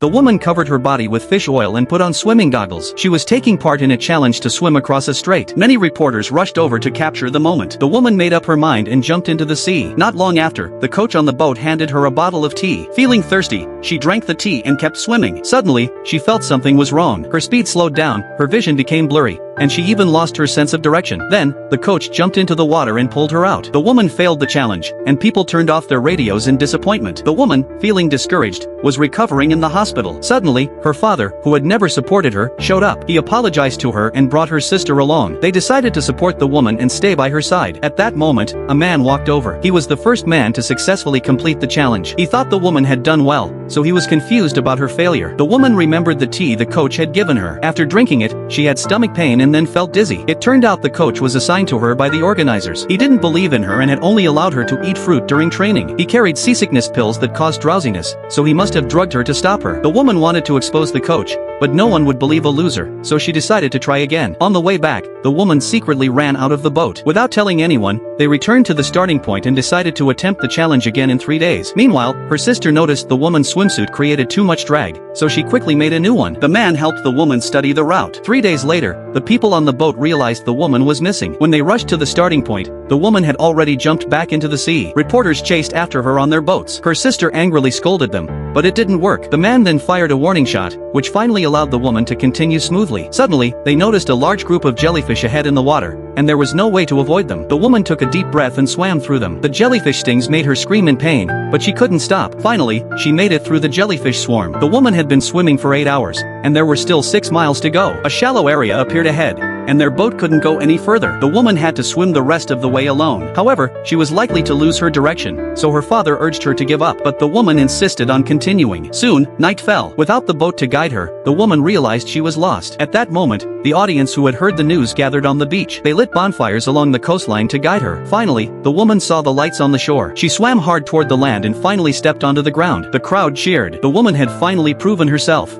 The woman covered her body with fish oil and put on swimming goggles. She was taking part in a challenge to swim across a strait. Many reporters rushed over to capture the moment. The woman made up her mind and jumped into the sea. Not long after, the coach on the boat handed her a bottle of tea. Feeling thirsty, she drank the tea and kept swimming. Suddenly, she felt something was wrong. Her speed slowed down, her vision became blurry, and she even lost her sense of direction. Then, the coach jumped into the water and pulled her out. The woman failed the challenge, and people turned off their radios in disappointment. The woman, feeling discouraged, was recovering in the hospital. Suddenly, her father, who had never supported her, showed up. He apologized to her and brought her sister along. They decided to support the woman and stay by her side. At that moment, a man walked over. He was the first man to successfully complete the challenge. He thought the woman had done well, so he was confused about her failure. The woman remembered the tea the coach had given her. After drinking it, she had stomach pain and then felt dizzy. It turned out the coach was assigned to her by the organizers. He didn't believe in her and had only allowed her to eat fruit during training. He carried seasickness pills that caused drowsiness, so he must have drugged her to stop her. The woman wanted to expose the coach, but no one would believe a loser, so she decided to try again. On the way back, the woman secretly ran out of the boat. Without telling anyone, they returned to the starting point and decided to attempt the challenge again in 3 days. Meanwhile, her sister noticed the woman's swimsuit created too much drag, so she quickly made a new one. The man helped the woman study the route. 3 days later, the people on the boat realized the woman was missing. When they rushed to the starting point, the woman had already jumped back into the sea. Reporters chased after her on their boats. Her sister angrily scolded them, but it didn't work. The man then fired a warning shot, which finally allowed the woman to continue smoothly. Suddenly, they noticed a large group of jellyfish ahead in the water, and there was no way to avoid them. The woman took a deep breath and swam through them. The jellyfish stings made her scream in pain, but she couldn't stop. Finally, she made it through the jellyfish swarm. The woman had been swimming for 8 hours, and there were still 6 miles to go. A shallow area appeared ahead, and their boat couldn't go any further. The woman had to swim the rest of the way alone. However, she was likely to lose her direction, so her father urged her to give up, but the woman insisted on continuing. Soon, night fell. Without the boat to guide her, the woman realized she was lost. At that moment, the audience who had heard the news gathered on the beach. They lit bonfires along the coastline to guide her. Finally, the woman saw the lights on the shore. She swam hard toward the land and finally stepped onto the ground. The crowd cheered. The woman had finally proven herself.